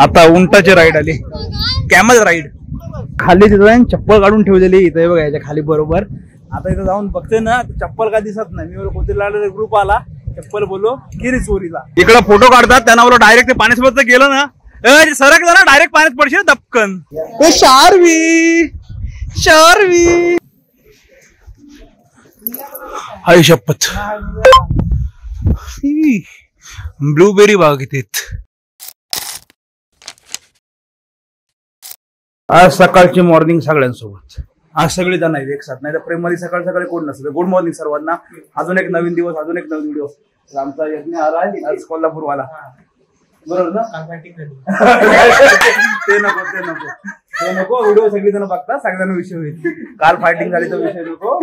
आता उंटाची राईड आली, camel ride. खाली तिथं चप्पल काढून ठेवलेली इथे बघा, याच्या खाली बरोबर. आता इथं जाऊन बघते ना, चप्पल काय दिसत नाही. मी कोणतरी ग्रुप आला, चप्पल बोललो गिरी चोरीला. इकडे फोटो काढतात, त्यांना बोललो डायरेक्ट ते पाण्यासोबत गेलं ना, सरकलं ना डायरेक्ट पाण्यात पडशील दपकन. शार्वी शार्वी हाय शपथ. ब्लूबेरी बाग इथे. आज सकाळची मॉर्निंग सगळ्यांसोबत. आज सगळे जण आहेत एक साथ, नाही तर प्रेम मध्ये सकाळ सकाळी कोण नसतं. गुड मॉर्निंग सर्वांना. अजून एक नवीन दिवस, अजून एक नवीन व्हिडिओ. आमचा यज्ञ आलाय आज कोल्हापूर वाला, बरोबर ना? ते नको ते नको ते नको. व्हिडिओ सगळी जण बघतात, सगळ्यांना विषय होईल. काल फायटिंग झाली तर विषय नको.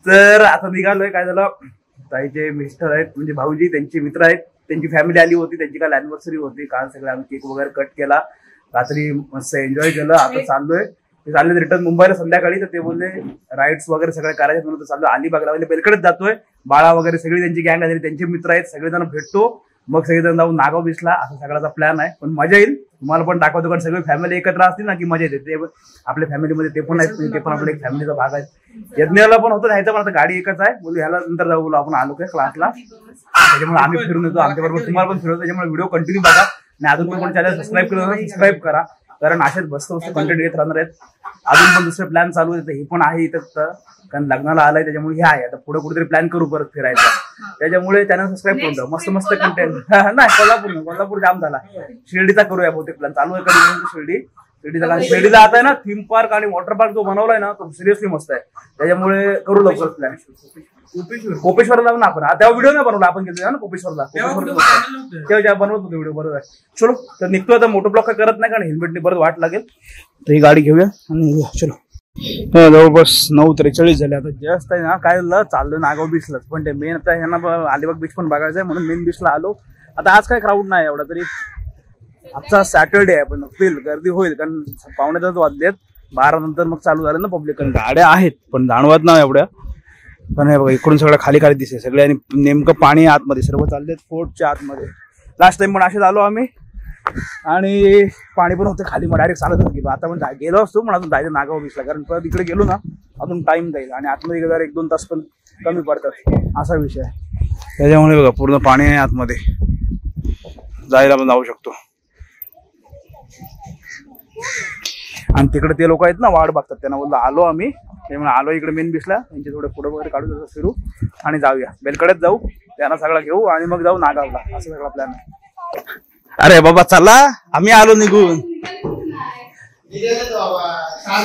तर आता निघालोय. काय झालं, ताईचे मिस्टर आहेत म्हणजे भाऊजी, त्यांचे मित्र आहेत, त्यांची फॅमिली आली होती. त्यांची काल अॅनिव्हर्सरी होती. काल सगळं आम्ही केक वगैरे कट केला, रात्री मस्त एन्जॉय केलं. आता चाललोय, ते चालले रिटर्न मुंबईला संध्याकाळी. तर ते बोलले राईड्स वगैरे सगळे करायचे म्हणून चाललो अलिबागला. बेलकडेच जातोय. बाळा वगैरे सगळी त्यांची गँग आहे, त्यांचे मित्र आहेत, सगळेजण भेटतो. मग सगळेजण जाऊन नागाव बीचला, असा सगळ्याचा प्लॅन आहे. पण मजा येईल, तुम्हाला पण दाखवतो. कारण सगळी फॅमिली एकत्र असतील ना की मजा येते. ते आपल्या फॅमिलीमध्ये ते पण आहेत, ते पण आपल्या एक फॅमिलीचा भाग आहे. यज्ञाला पण होतं ह्याचं, पण आता गाडी एकच आहे. बोलू ह्याला नंतर जाऊ, बोलू आपण आलो काय क्लासला, त्याच्यामुळे आम्ही फिरून येतो. आमच्याबरोबर तुम्हाला पण फिरवतो. त्याच्यामुळे व्हिडिओ कंटिन्यू बघा. आणि अजून पण चॅनल सबस्क्राईब केलं, सबस्क्राईब करा. कारण असेच बसतो कंटेंट येत राहणार आहेत. अजून पण दुसरे प्लॅन चालू आहेत. हे पण आहे इथं, कारण लग्नाला आलाय त्याच्यामुळे हे आहे. आता पुढे कुठेतरी प्लॅन करू परत फिरायचा. त्याच्यामुळे चॅनल सबस्क्राईब करून द्या. मस्त मस्त कंटेंट. नाही कोल्हापूर जाम झाला. शिर्डीचा करूया बहुतेक प्लॅन चालू आहे. कधी शिर्डीचा, शिर्डीला आता आहे ना थीम पार्क आणि वॉटर पार्क जो बनवलाय ना, तो सिरियसली मस्त आहे. त्याच्यामुळे करू लवकर प्लॅन. कोपेश्वरला जाऊ ना आपण. तेव्हा व्हिडिओ नाही बनवला आपण, गेलो ना कोपेश्वरला. तेव्हा बनवत होतो व्हिडिओ, बरोबर. चलो तर निघतो आता. मोटो ब्लॉक काय करत नाही, कारण हेल्मेटने बरं वाट लागेल. तर ही गाडी घेऊया आणि चलो. जवळपास 9:43 झाले. आता जास्त आहे ना, काय चाललं नागाव बीचलाच. पण ते मेन आता ह्यांना अलिबाग बीच पण बघायचं आहे म्हणून मेन बीचला आलो. आता आज काय क्राऊड नाही एवढा, तरी आजचा सॅटर्डे आहे पण फील गर्दी होईल. कारण 9:15 वाजलेत, 12 नंतर मग चालू झालं ना पब्लिक. कारण गाड्या आहेत पण जाणवत नाही एवढ्या. पण हे बघा इकडून सगळं खाली खाली दिसते सगळे. आणि नेमकं पाणी आतमध्ये, सर्व चाललेत फोर्टच्या आतमध्ये. लास्ट टाइम पण असेच आलो आम्ही आणि पाणी पण होतं खाली. मग डायरेक्ट चालतच गेलो. आता पण गेलो असतो पण अजून जायचं नागाव बीचला, कारण परत इकडे गेलो ना अजून टाइम जाईल. आणि आतमध्ये गेल्यावर 1-2 तास पण कमी पडतात, असा विषय आहे. त्याच्यामुळे बघा पूर्ण पाणी आहे आतमध्ये, जायला पण जाऊ शकतो. आणि तिकडे ते लोक आहेत ना वाट बघतात, त्यांना बोललो आलो आम्ही. त्यामुळे आलो इकडे मेन बीचला. त्यांचे थोडे फोटो वगैरे काढून फिरू आणि जाऊया. बेलकडेच जाऊ, त्यांना सगळं घेऊ आणि मग जाऊ नागावला. असं सगळा प्लॅन आहे. अरे बाबा चला, आम्ही आलो निघून.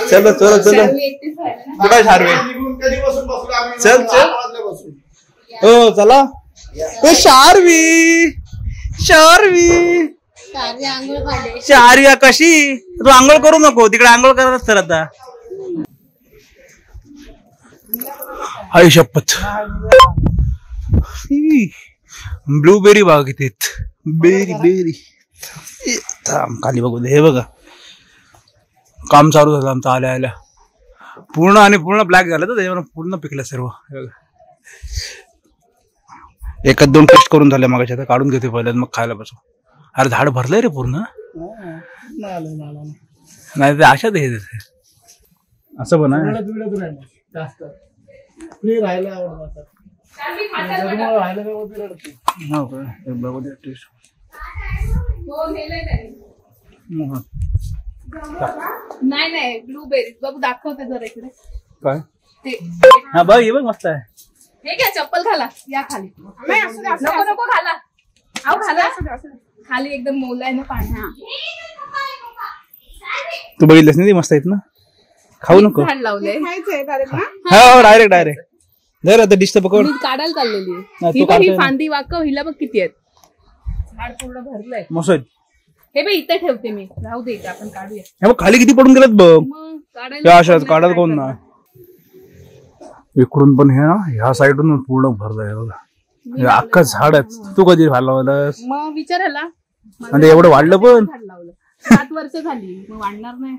चलो चलो चलो. कुठे शार्वे? चल चल. हो चला. शार्वी शार्वी शार्या कशी? तू आंघोळ करू नको, तिकडे आंघोळ करत तर आता. हाय शपथ. ब्लूबेरी बाग इथे. Berry berry. खाली बघू दे. हे बघा काम चालू झालं आमचं आल्या आल्या. पूर्ण आणि पूर्ण ब्लॅक झालं, तर त्याच्यावर पूर्ण पिकलं सर्व. 1-2 टेस्ट करून झाले मग. आता काढून घेते पहिले मग खायला बसू. अरे झाड भरलंय रे पूर्ण. नाही ते अशात हे असं पण आहे. नाही ब्लूबेरी बघ, दाखवते जरा इकडे. काय? हा बघ, हे बघ मस्त आहे. हे घ्या, चप्पल घाला या खाली. नको नको घाला. अहो घाला खाली, एकदम मौला आहे ना पाणी. तू बघितलंस ना, ती मस्त आहेत ना. खाऊ नको. झाड लावलंय. हा डायरेक्ट जर आता डिश तर पकड. काढायला चाललेली ही फांदी वाकव. हिला बघ किती आहेत. झाड पूर्ण भरलंय. मस्त आहेत. हे बघ इथे ठेवते मी, राहू दे आपण काढूया. हे बघ खाली किती पडून गेलेत बघ. काढायला काढायला कोण ना. इकडून पण हे ना ह्या साईडून पूर्ण भरलंय बघा. अख्खा झाड आहे. तू कधी लावलंस? मग विचारायला. म्हणजे एवढं वाढलं पण. 7 वर्ष झाली, मग वाढणार नाही.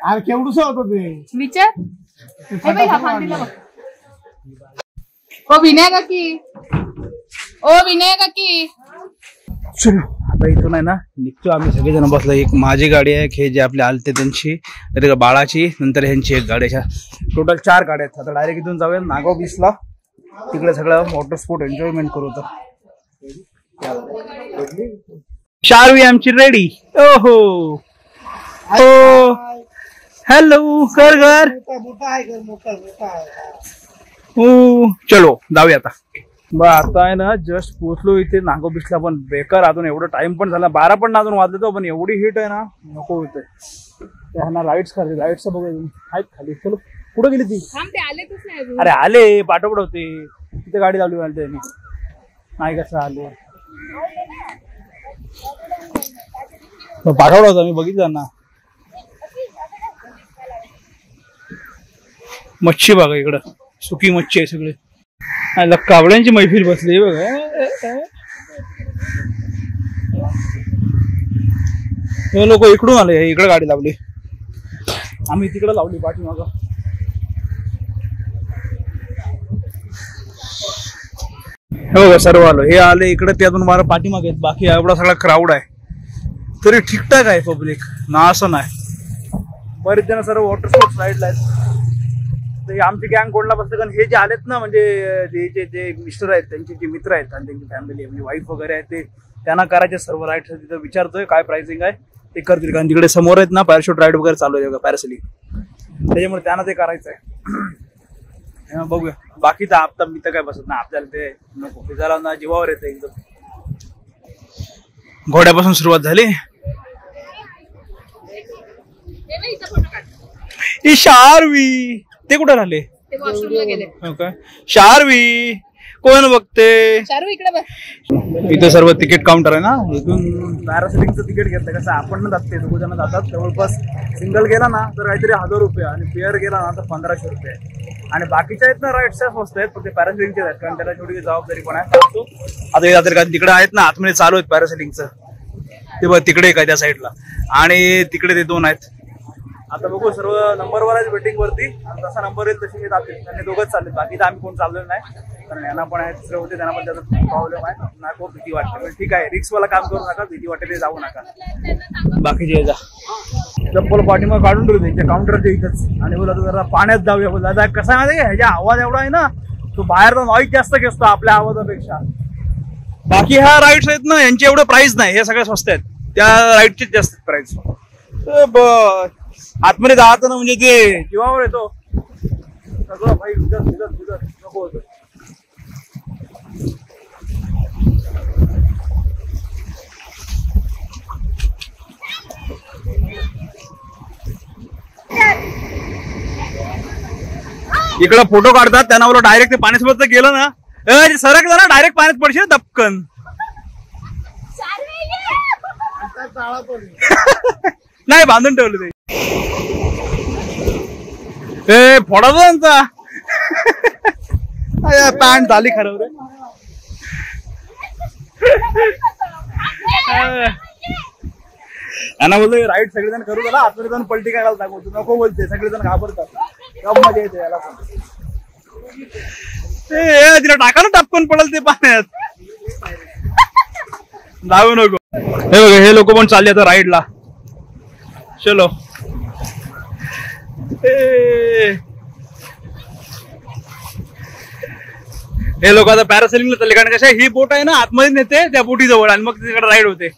अरे केवढूस होत ते विचार. हे बघ ह्या फांदीला बघ. ओ विनय काकी, ओ विनय काकी. चलो आता इथून आहे ना निघतो आम्ही सगळेजण बसलो. एक माझी गाडी आहे, हे जे आपले आलते त्यांची, बाळाची, नंतर ह्यांची एक गाडी. टोटल 4 गाड्या आहेत. आता डायरेक्ट इथून जाऊया नागाव बीचला, तिकडे सगळं वॉटर स्पोर्ट एन्जॉयमेंट करू. तर शार्वी आमची रेडी. ओहो हो, हॅलो कर घर. हो चलो जाऊया आता. आता आहे ना जस्ट पोहोचलो इथे नागाव बीचला, पण बेकार अजून एवढं टाइम पण झाला, 12 पण अजून वाजले तो, पण एवढी हीट आहे ना नको होते. त्यांना लाईट्स खाली, लाईट्स बघा आहेत खाली. चलो कुठं गेली ती? अरे आले पाठवड होते तिथे, गाडी लावली मला त्यांनी, नाही कसं आले पाठवडा होता मी बघितलं ना. मच्छी बघा इकडं, सुकी मच्छी आहे सगळे. कावड्यांची मैफिल बसली बघा. हे लोक इकडून आले, इकडे गाडी लावली, आम्ही तिकडे लावली पाठीमाग. हे बघा सर्व आलो, हे आले इकडे, ते अजून मला पाठीमागे आहेत. बाकी एवढा सगळा क्राऊड आहे, तरी ठीकठाक आहे पब्लिक, ना असं नाही. बरेच जण सर्व वॉटर स्पोर्ट्स राईडला आहेत. आमची गँग कोणला बसतं, कारण हे जे आलेत ना, म्हणजे जे मिस्टर आहेत त्यांचे जे मित्र आहेत आणि त्यांची फॅमिली म्हणजे वाईफ वगैरे आहेत, ते त्यांना करायचे सर्व राईड्स. तिथं विचारतोय काय प्राइसिंग आहे ते करतील, कारण तिकडे समोर आहेत ना पॅराशूट राईड वगैरे चालू आहे पॅरासेलिंग, त्याच्यामुळे त्यांना ते करायचं आहे. बघूया. बाकी तर आता मी तर काय बसत ना, आपल्याला ते नको, ते जरा ना जीवावर येतं एकदम. घोड्यापासून सुरुवात झाली. शार्वी ते कुठे राहिले? शार्वी कोण बघते? शार्वी इकडे बघ. इथे सर्व तिकीट काउंटर आहे ना, इथून पॅरासेलिंगचं तिकीट घेतलं. कसं आपण ना जाते, 2 जण जातात. जवळपास सिंगल गेला ना तर काहीतरी 1000 रुपये, आणि पेअर गेला ना तर 1500 रुपये. आणि बाकीच्या आहेत ना राईड्स स्वस्त आहेत, फक्त पॅरासेलिंगचे आहेत, कारण त्याला छोटी जबाबदारी पण आहे. आता तिकडे आहेत ना आतमध्ये चालू आहेत पॅरासेलिंगचं, ते बघ तिकडे काय त्या साईडला, आणि तिकडे ते 2 आहेत. आता बघू, सर्व नंबरवर आहे वेटिंग वरती, जसा नंबर येईल तसे जातील. त्यांनी 2च चालले, बाकी तर आम्ही कोण चाललेलो नाही, कारण यांना पण आहे, दुसरे होते त्यांना पण त्याचा प्रॉब्लेम आहे ना, खूप भीती वाटते. ठीक आहे, रिक्स वाला काम करू नका, भीती वाटते ते जाऊ नका. बाकीचे जा चप्पल पाठीमाग काढून ठेवू त्यांच्या काउंटरच्या इथंच, आणि बोला जरा पाण्यात जाऊया. बोला दादा कसा आहे ह्याचा आवाज एवढा आहे ना, तो बाहेरचा नॉईज जास्त घेतो आपल्या आवाजापेक्षा. बाकी ह्या राईड्स आहेत ना यांचे एवढे प्राइस नाही, हे सगळे स्वस्त आहेत, त्या राईडचेच जास्त प्राइस. आतमध्ये जायचं ना म्हणजे ते जीवावर येतो सगळं भाई, नको होतं. इकडं फोटो काढतात, त्यांना बोला डायरेक्ट ते पाण्यासोबत गेलं ना, सरकलं ना डायरेक्ट पाण्यात पडशील दपकन. नाही बांधून ठेवलं ते, फोडायचं त्यांचा. पॅन्ट झाली खरं रे. यांना बोलतो राईट सगळेजण करू त्याला, आतमध्ये जाऊन पलटी करायला दाखवतो, नको बोलते, सगळेजण घाबरतात. खूप मजा येते याला पण. तिला टाका ना टापकन पडल ते पाण्यात, जाऊ नको. हे बघा हे लोक पण चालले आता राईडला. चलो हे लोक आता पॅरासेलिंगला चालले, कारण कसं ही बोट आहे ना आतमध्ये नेते त्या बोटी जवळ, आणि मग तिकडे राईड होते.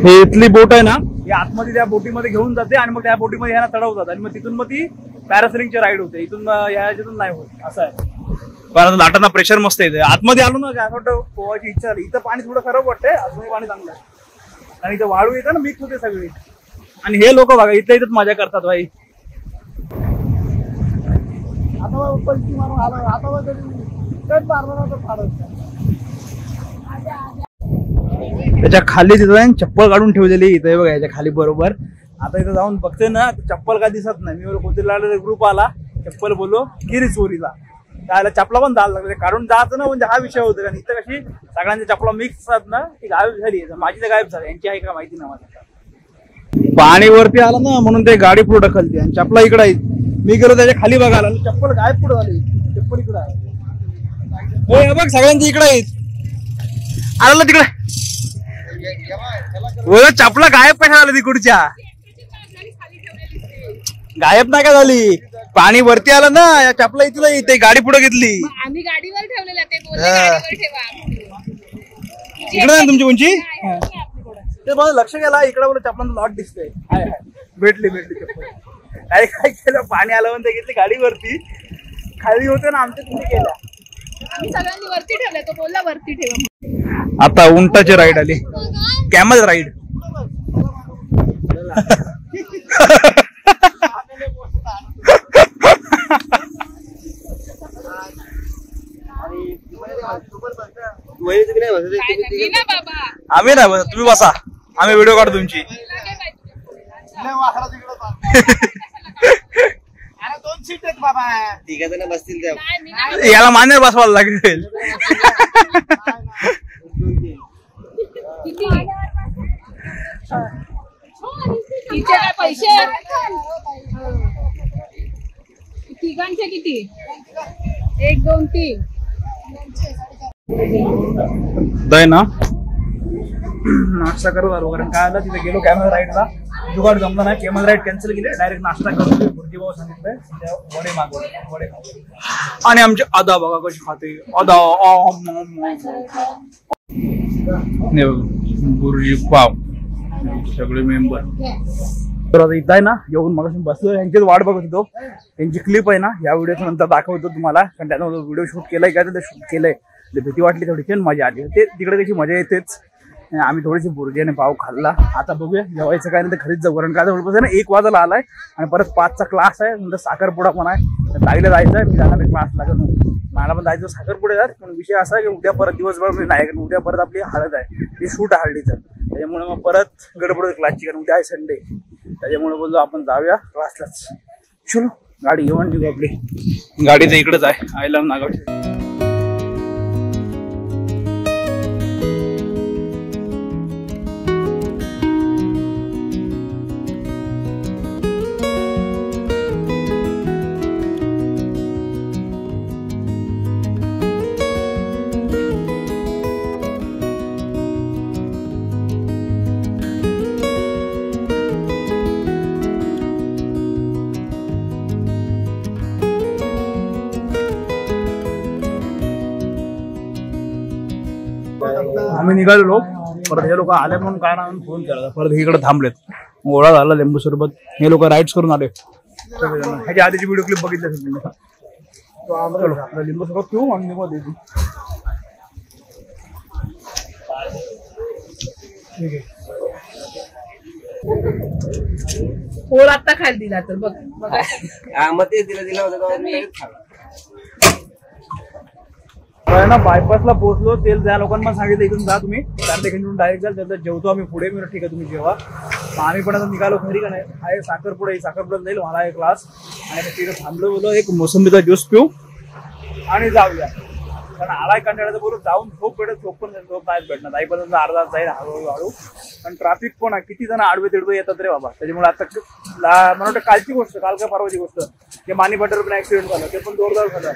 हे इथली बोट आहे ना, ही आतमध्ये त्या बोटीमध्ये घेऊन जाते, आणि मग त्या बोटीमध्ये यांना चढवतात, आणि मग तिथून मग ती पॅरासेलिंगची राईड होते. इथून याच्यातून नाही होत, असं आहे. कारण लाटांना प्रेशर मस्त येते. आतमध्ये आलो ना काय वाटतं पोहायची इच्छा झाली. इथं पाणी थोडं खराब वाटतंय, अजूनही पाणी चांगलं आहे, आणि इथं वाळू येतं ना, मिक्स होते सगळी. आणि हे लोक बघा इथल्या इथंच मजा करतात भाई. त्याच्या खाली तिथं चप्पल काढून ठेवलेली इथे बघा, याच्या खाली बरोबर. आता इथं जाऊन बघते ना, चप्पल काय दिसत नाही. मी कोणतरी ग्रुप आला, चप्पल बोललो गिरी चोरीला, त्याला चपला पण जायला लागले, काढून जायचं ना म्हणजे हा विषय होता. कारण इथं कशी सगळ्यांच्या चपला मिक्स असतात ना, ती गायब झाली. माझी तर गायब झाली, यांची आहे का माहिती नाही मला. पाणी वरती आलं ना म्हणून ते गाडी पुढे ढकलते, आणि चपला इकडे आहेत. मी गेलो त्याच्या खाली बघायला, चप्पल गायब कुठं झाली, चप्पल इकडं आहे. हे बघ सगळ्यांची इकडे आहेत, आलं तिकडे चपला गायब कशा झाली तिकडच्या, गायब नाही का झाली, पाणी वरती आलं ना, या चपला इथलं इथे गाडी पुढे घेतली, आम्ही गाडीवर ठेवलेला, ते बोलले गाडीवर ठेवा. इकडे ना तुमची उंची, ते मला लक्ष गेला इकडे बोल चपलांचा लॉट दिसतोय, भेटली चप्पल. काय काय केलं, पाणी आलं म्हणते घेतली गाडीवरती, खाली होते ना आमच्या तिथे गेल्या, आम्ही सगळ्यांनी वरती ठेवलं, तो बोलला वरती ठेवा. आता उंटाची राईड आली, कॅमल राईड. आम्ही ना तुम्ही बसा, आम्ही व्हिडिओ काढू तुमची. याला मान्य बसवायला लागेल. किती काय पैसे तिघांचे किती, 1 2 3 दय ना नाश्ता करू आलो, कारण काय आलं तिथे गेलो कॅमेरा राईडला, जुगाड जमला नाही, कॅमेरा राईड कॅन्सल केली, डायरेक्ट नाश्ता करू. गुरुजी भाऊ सांगितलंय वडे मागवले, वडे खाऊ. आणि आमचे अदा बघा कशी खाते, अदा गुरुजी पाव सगळे मेंबर. तर आता इथं आहे ना येऊन मग बसलो, यांचीच वाट बघत होतो, त्यांची क्लिप आहे ना या व्हिडिओच्या नंतर दाखवतो तुम्हाला, कारण त्यांना व्हिडिओ शूट केलाय काय ते शूट केलंय, भीती वाटली थोडीशी, मजा आली, ते तिकडे कशी मजा येतेच. आम्ही थोडीशी भुर्जी आणि पाव खाल्ला. आता बघूया जेवायचं काय नाही तर घरीच जाऊ, कारण काय जवळपास आहे ना 1 वाजायला आलाय, आणि परत 5चा क्लास आहे, नंतर साखरपुडा पण आहे, ताईला जायचं आहे, मी जाणार क्लास लागत, मला पण जायचं साखरपुडे जात. पण विषय असा आहे की उद्या परत दिवसभर मी नाही, कारण उद्या परत आपली हळद आहे, ती शूट आहे हळदीचं, त्याच्यामुळे मग परत गडबड क्लासची, कारण उद्या आहे संडे, त्याच्यामुळे बोललो आपण जाऊया क्लासलाच. चलो गाडी घेऊन निघू आपली, गाडी तर इकडेच आहे, आयला नागावची. आम्ही निघालेलो, परत हे लोक आले म्हणून काय ना फोन केला, परत इकडे थांबलेत, गोळा झाला लिंबू सरबत, हे लोक राईड्स करून आले, ह्याच्या आधीची व्हिडिओ क्लिप बघितली असेल तुम्ही. लिंबू सरबत पिऊ आणि निघू देऊ. ठीक आहे, पोर आता खायला दिला तर बघ बघा, दिला होता ना. बायपासला पोहोचलो, तेल त्या लोकांना सांगितलं इथून जा तुम्ही, कारण ते डायरेक्ट जाल, त्यानंतर जेवतो आम्ही पुढे. मी ठीक आहे तुम्ही जेव्हा, आम्ही पण आता निघालो घरी, का नाही आहे साखरपुडा, साखरपुड्यात जाईल मला एक क्लास, आणि तिथे थांबलो, बोलो एक मोसंबीचा ज्यूस पिऊ आणि जाऊया, कारण आलाय कंटाळाचं बोलू, जाऊन झोप भेटत, झोप पण नाहीच भेटणार, आईपर्यंत अर्धा जाईल हळूहळू, पण ट्रॅफिक पण आहे, किती जण आडवे तिडवे येतात रे बाबा. त्याच्यामुळे आता मला वाटतं कालची गोष्ट, काल का परवाची गोष्ट, ते मानी बटर पण ऍक्सिडेंट झालं, ते पण जोरदार झालं.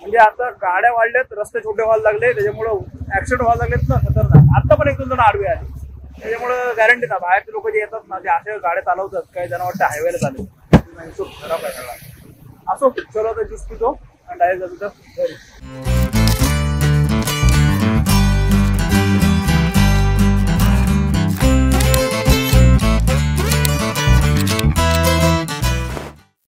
म्हणजे आता गाड्या वाढल्यात, रस्ते छोटे व्हायला लागले, त्याच्यामुळे ऍक्सिडेंट व्हायला लागलेत ना खतरनाक. आता पण 1-2 जण आडवे आले, त्याच्यामुळे गॅरंटी ना बाहेरचे लोक जे येतात ना ते अशा गाड्या चालवतात, काही जण वाटतं हायवेला चालू, खराब आहे सगळा. असो चलो आता ज्यूस पितो आणि डायरेक्ट जातो घरी.